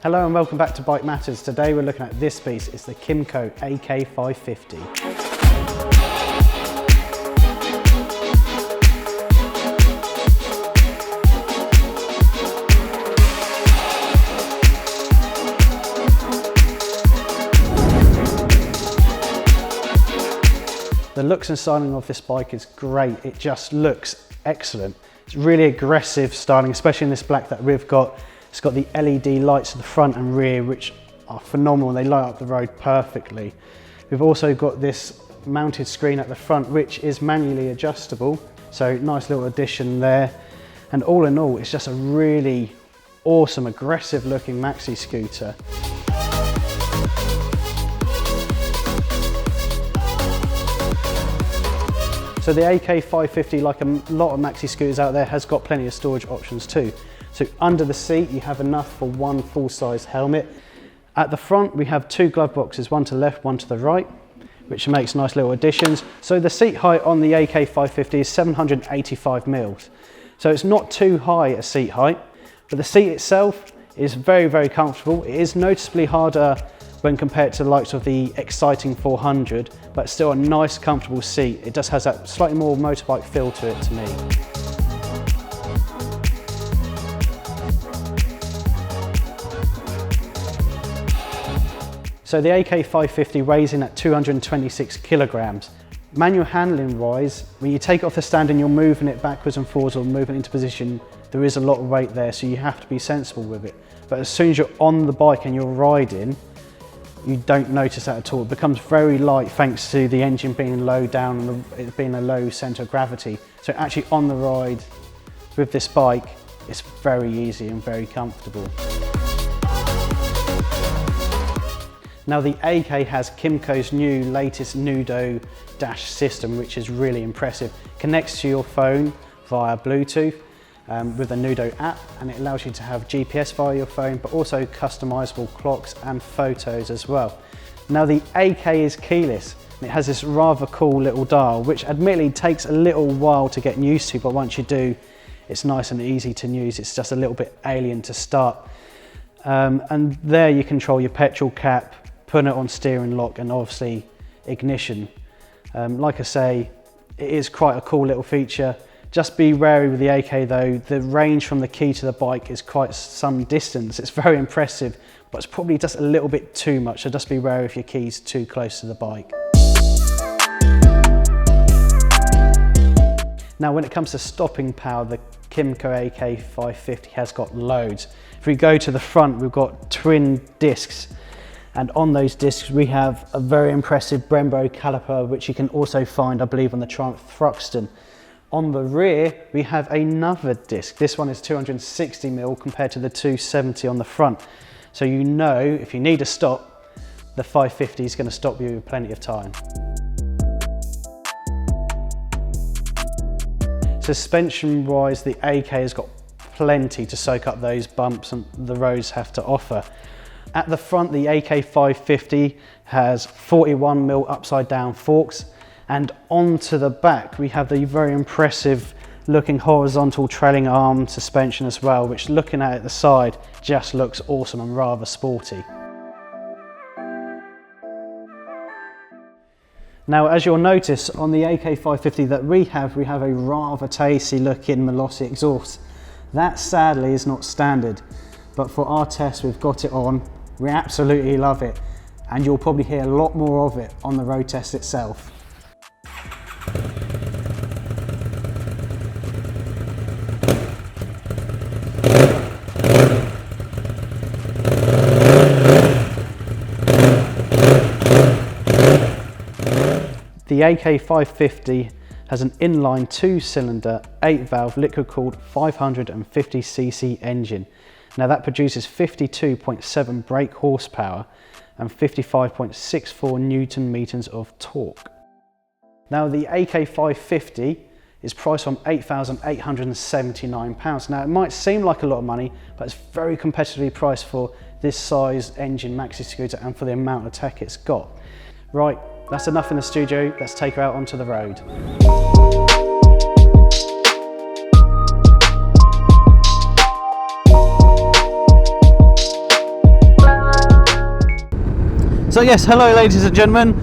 Hello and welcome back to Bike Matters. Today we're looking at this piece. It's the Kymco AK550. The looks and styling of this bike is great. It just looks excellent. It's really aggressive styling, especially in this black that we've got. It's got the LED lights at the front and rear, which are phenomenal. They light up the road perfectly. We've also got this mounted screen at the front, which is manually adjustable. So nice little addition there. And all in all, it's just a really awesome, aggressive looking maxi scooter. So the AK550, like a lot of maxi scooters out there, has got plenty of storage options too. So under the seat, you have enough for one full-size helmet. At the front, we have two glove boxes, one to the left, one to the right, which makes nice little additions. So the seat height on the AK550 is 785 mils. So it's not too high a seat height, but the seat itself is very, very comfortable. It is noticeably harder when compared to the likes of the exciting 400, but still a nice comfortable seat. It just has that slightly more motorbike feel to it to me. So the AK550 weighs in at 226 kilograms. Manual handling wise, when you take it off the stand and you're moving it backwards and forwards or moving into position, there is a lot of weight there, so you have to be sensible with it. But as soon as you're on the bike and you're riding, you don't notice that at all. It becomes very light thanks to the engine being low down and it being a low centre of gravity. So actually on the ride with this bike, it's very easy and very comfortable. Now the AK has Kymco's new latest Nudo dash system, which is really impressive. Connects to your phone via Bluetooth with the Nudo app, and it allows you to have GPS via your phone, but also customizable clocks and photos as well. Now the AK is keyless, and it has this rather cool little dial, which admittedly takes a little while to get used to, but once you do, it's nice and easy to use. It's just a little bit alien to start. And there you control your petrol cap, put it on steering lock, and obviously ignition. Like I say, it is quite a cool little feature. Just be wary with the AK though, the range from the key to the bike is quite some distance. It's very impressive, but it's probably just a little bit too much, so just be wary if your key's too close to the bike. Now when it comes to stopping power, the Kymco AK550 has got loads. If we go to the front, we've got twin discs, and on those discs we have a very impressive Brembo caliper, which you can also find, I believe, on the Triumph Thruxton. On the rear, we have another disc. This one is 260 mil compared to the 270 on the front. So you know if you need a stop, the 550 is going to stop you with plenty of time. Suspension wise, the AK has got plenty to soak up those bumps and the roads have to offer. At the front, the AK550 has 41 mil upside down forks. And onto the back, we have the very impressive looking horizontal trailing arm suspension as well, which looking at the side just looks awesome and rather sporty. Now, as you'll notice on the AK550 that we have a rather tasty looking Molossi exhaust. That sadly is not standard, but for our test we've got it on. We absolutely love it, and you'll probably hear a lot more of it on the road test itself. The AK550 has an inline 2-cylinder, 8-valve liquid-cooled 550cc engine. Now that produces 52.7 brake horsepower and 55.64 Newton meters of torque. Now the AK550 is priced from £8,879. Now it might seem like a lot of money, but it's very competitively priced for this size engine maxi scooter and for the amount of tech it's got. Right, that's enough in the studio, let's take her out onto the road. So yes, hello ladies and gentlemen.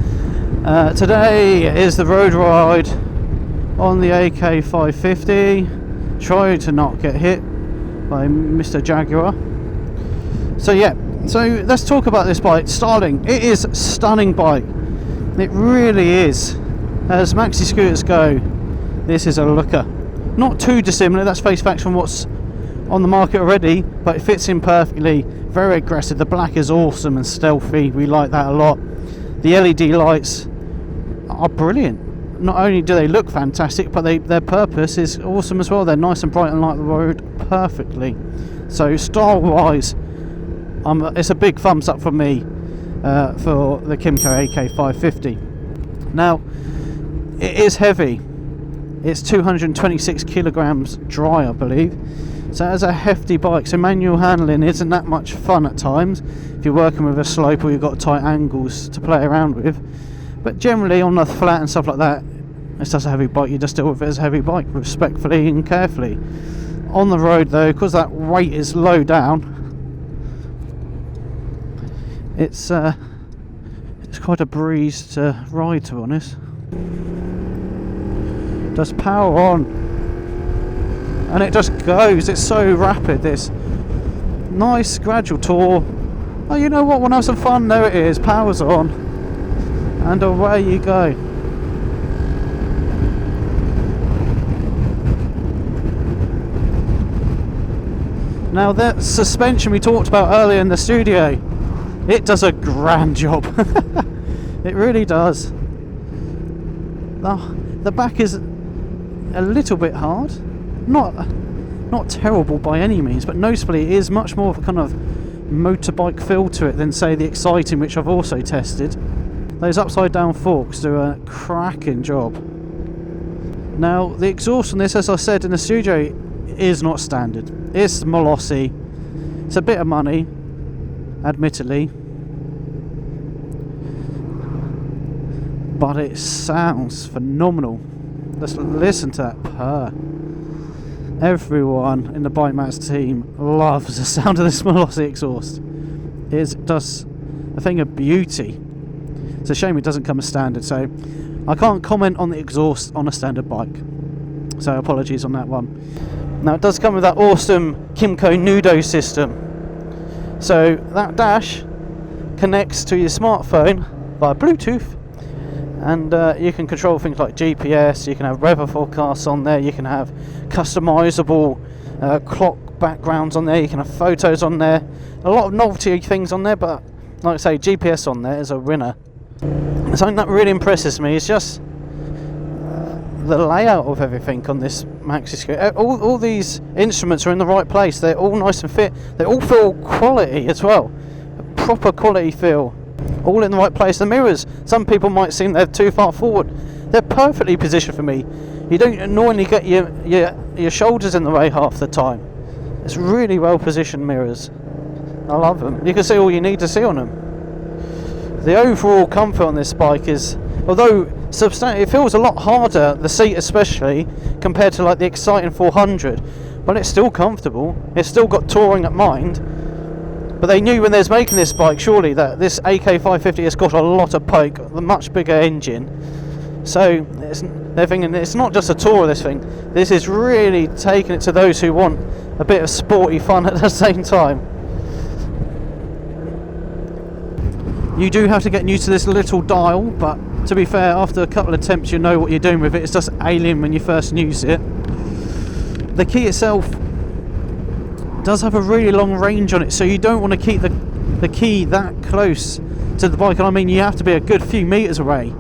Today is the road ride on the AK550. Try to not get hit by Mr. Jaguar. So yeah, so let's talk about this bike. Starling, it is a stunning bike. It really is. As maxi scooters go, this is a looker. Not too dissimilar, that's face facts from what's on the market already, but it fits in perfectly. Very aggressive. The black is awesome and stealthy. We like that a lot. The LED lights are brilliant. Not only do they look fantastic, but their purpose is awesome as well. They're nice and bright and light the road perfectly. So style wise, it's a big thumbs up for me for the Kymco AK550. Now it is heavy. It's 226 kilograms dry, I believe. So as a hefty bike, so manual handling isn't that much fun at times if you're working with a slope or you've got tight angles to play around with. But generally on the flat and stuff like that, it's just a heavy bike. You just deal with it as a heavy bike, respectfully and carefully. On the road though, because that weight is low down, it's quite a breeze to ride, to be honest. Just power on. And it just goes, it's so rapid, this nice gradual tour. Oh, you know what, want to have some fun? There it is, power's on, and away you go. Now that suspension we talked about earlier in the studio, it does a grand job. It really does. The back is a little bit hard. Not terrible by any means, but noticeably it is much more of a kind of motorbike feel to it than say the Exciting, which I've also tested. Those upside down forks do a cracking job. Now the exhaust on this, as I said in the studio, is not standard. It's Molossi. It's a bit of money, admittedly, but it sounds phenomenal. Let's listen to that purr. Everyone in the BikeMatters team loves the sound of this Molossi exhaust. It does a thing of beauty. It's a shame it doesn't come as standard, so I can't comment on the exhaust on a standard bike. So apologies on that one. Now it does come with that awesome Kymco Nudo system. So that dash connects to your smartphone via Bluetooth. And you can control things like GPS, you can have weather forecasts on there, you can have customizable clock backgrounds on there, you can have photos on there. A lot of novelty things on there, but like I say, GPS on there is a winner. Something that really impresses me is just the layout of everything on this maxi scooter. All these instruments are in the right place, they're all nice and fit, they all feel quality as well. A proper quality feel. All in the right place. The mirrors, some people might seem they're too far forward. They're perfectly positioned for me. You don't normally get your shoulders in the way half the time. It's really well positioned mirrors. I love them. You can see all you need to see on them. The overall comfort on this bike is, although substantial, it feels a lot harder, the seat especially, compared to like the Exciting 400, but it's still comfortable. It's still got touring at mind. But they knew when they was making this bike, surely, that this AK550 has got a lot of poke, a much bigger engine. So they're thinking it's not just a tour of this thing. This is really taking it to those who want a bit of sporty fun at the same time. You do have to get used to this little dial, but to be fair, after a couple of attempts you know what you're doing with it. It's just alien when you first use it. The key itself does have a really long range on it, so you don't want to keep the key that close to the bike. And I mean, you have to be a good few meters away,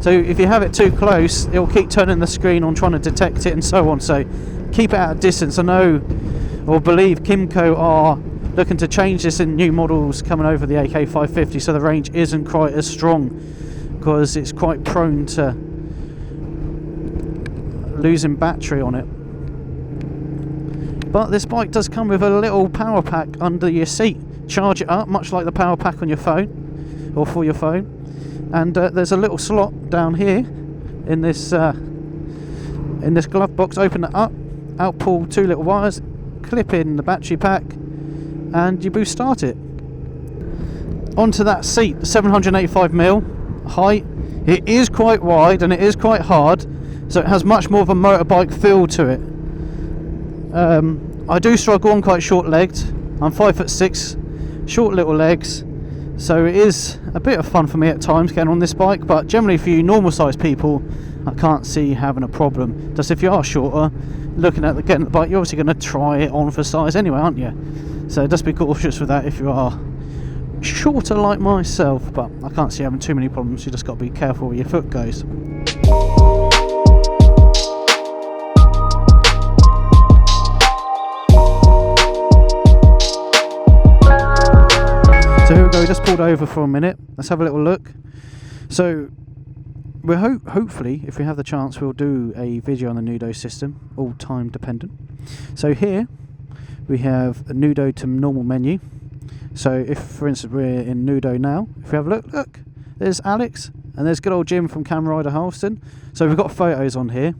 so if you have it too close, it will keep turning the screen on trying to detect it and so on. So keep it at a distance. I know, or believe, Kymco are looking to change this in new models coming over the AK550, so the range isn't quite as strong because it's quite prone to losing battery on it. But this bike does come with a little power pack under your seat. Charge it up, much like the power pack on your phone, or for your phone. And there's a little slot down here in this glove box. Open it up, out pull two little wires, clip in the battery pack, and you boost start it. onto that seat, 785mm height. It is quite wide and it is quite hard, so it has much more of a motorbike feel to it. I do struggle, I'm quite short-legged. I'm 5'6", short little legs, so it is a bit of fun for me at times getting on this bike, but generally for you normal sized people, I can't see you having a problem. Just if you are shorter, looking at getting the bike, you're obviously going to try it on for size anyway, aren't you? So just be cautious with that if you are shorter like myself, but I can't see you having too many problems. You just got to be careful where your foot goes. So here we go, just pulled over for a minute. Let's have a little look. So we'll hopefully, if we have the chance, we'll do a video on the Nudo system, all time dependent. So here we have a Nudo to normal menu. So if, for instance, we're in Nudo now, if we have a look, there's Alex, and there's good old Jim from Cam Rider Halston. So we've got photos on here.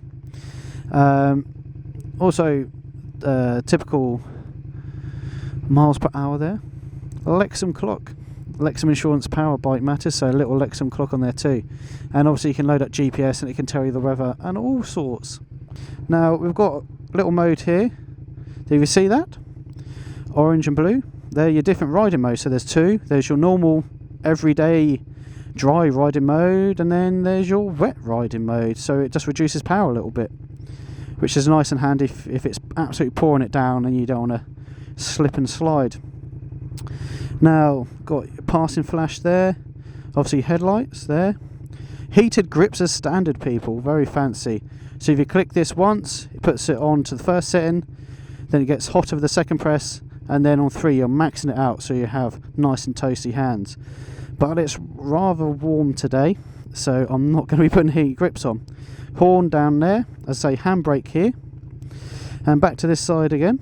Also, typical miles per hour there. Lexham clock, Lexham Insurance Power BikeMatters, so a little Lexham clock on there too. And obviously you can load up GPS and it can tell you the weather and all sorts. Now we've got a little mode here. Do you see that? Orange and blue. They're your different riding modes. So there's two. There's your normal everyday dry riding mode, and then there's your wet riding mode. So it just reduces power a little bit, which is nice and handy if it's absolutely pouring it down and you don't want to slip and slide. Now, got your passing flash there, obviously headlights there. Heated grips as standard, people, very fancy. So if you click this once, it puts it on to the first setting, then it gets hotter with the second press, and then on 3 you're maxing it out so you have nice and toasty hands. But it's rather warm today, so I'm not going to be putting heat grips on. Horn down there, as I say, handbrake here, and back to this side again.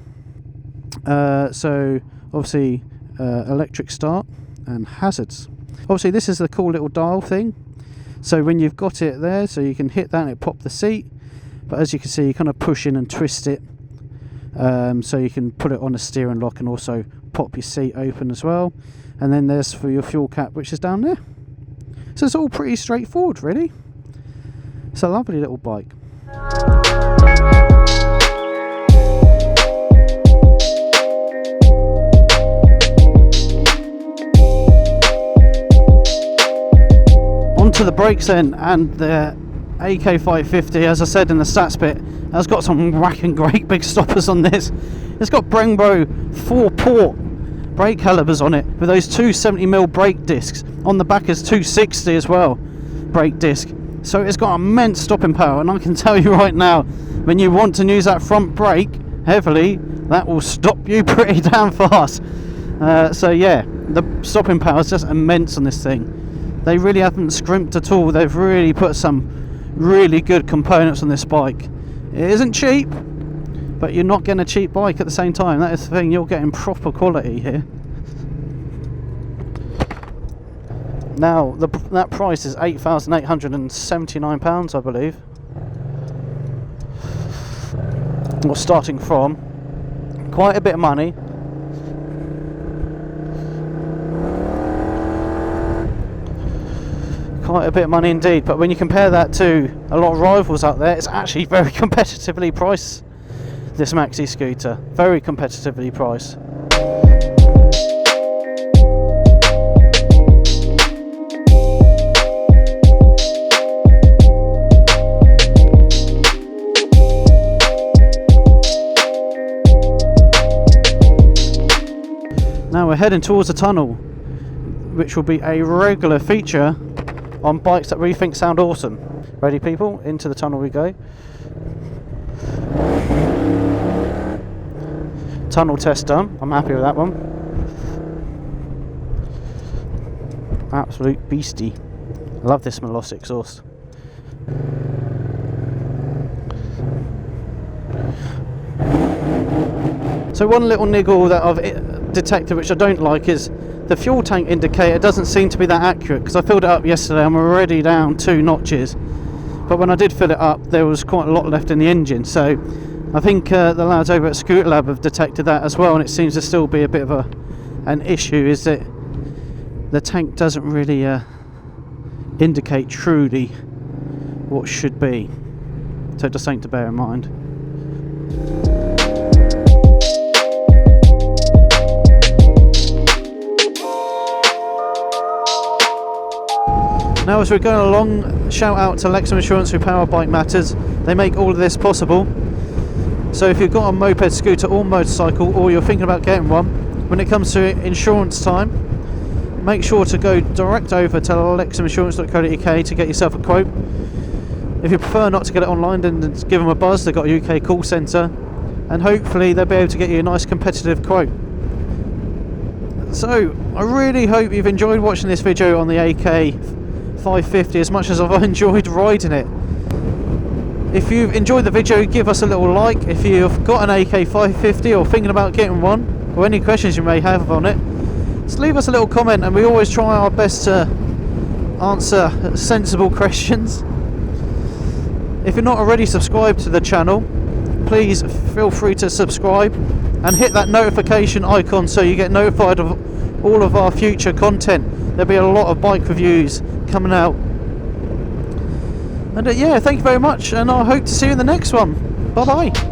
So obviously electric start and hazards. Obviously this is the cool little dial thing, so when you've got it there, so you can hit that and it pop the seat, but as you can see you kind of push in and twist it, so you can put it on a steering lock and also pop your seat open as well. And then there's for your fuel cap, which is down there. So it's all pretty straightforward really. It's a lovely little bike. Onto the brakes then, and the AK550, as I said in the stats bit, has got some whacking great big stoppers on this. It's got Brembo 4-port brake calipers on it with those 270mm brake discs. On the back is 260 as well brake disc. So it's got immense stopping power, and I can tell you right now, when you want to use that front brake heavily, that will stop you pretty damn fast. So yeah, the stopping power is just immense on this thing. They really haven't scrimped at all. They've really put some really good components on this bike. It isn't cheap, but you're not getting a cheap bike at the same time. That is the thing, you're getting proper quality here. Now, that price is £8,879, I believe. Or starting from. Quite a bit of money. Quite a bit of money indeed, but when you compare that to a lot of rivals out there, it's actually very competitively priced, this Maxi scooter. Very competitively priced. Now we're heading towards the tunnel, which will be a regular feature on bikes that we think sound awesome. Ready people? Into the tunnel we go. Tunnel test done. I'm happy with that one. Absolute beastie. I love this Melos exhaust. So one little niggle that I've detected which I don't like is the fuel tank indicator doesn't seem to be that accurate, because I filled it up yesterday. I'm already down 2 notches, but when I did fill it up there was quite a lot left in the engine, so I think the lads over at Scooter Lab have detected that as well, and it seems to still be a bit of an issue, is that the tank doesn't really indicate truly what should be, so just something to bear in mind. Now as we're going along, shout out to Lexham Insurance who power BikeMatters. They make all of this possible. So if you've got a moped, scooter or motorcycle, or you're thinking about getting one, when it comes to insurance time, make sure to go direct over to lexhaminsurance.co.uk to get yourself a quote. If you prefer not to get it online, then give them a buzz. They've got a UK call centre, and hopefully they'll be able to get you a nice competitive quote. So I really hope you've enjoyed watching this video on the AK550 as much as I've enjoyed riding it. If you've enjoyed the video, give us a little like. If you've got an AK550 or thinking about getting one, or any questions you may have on it, just leave us a little comment, and we always try our best to answer sensible questions. If you're not already subscribed to the channel, please feel free to subscribe and hit that notification icon so you get notified of all of our future content. There'll be a lot of bike reviews coming out. And yeah, thank you very much, and I hope to see you in the next one. Bye bye.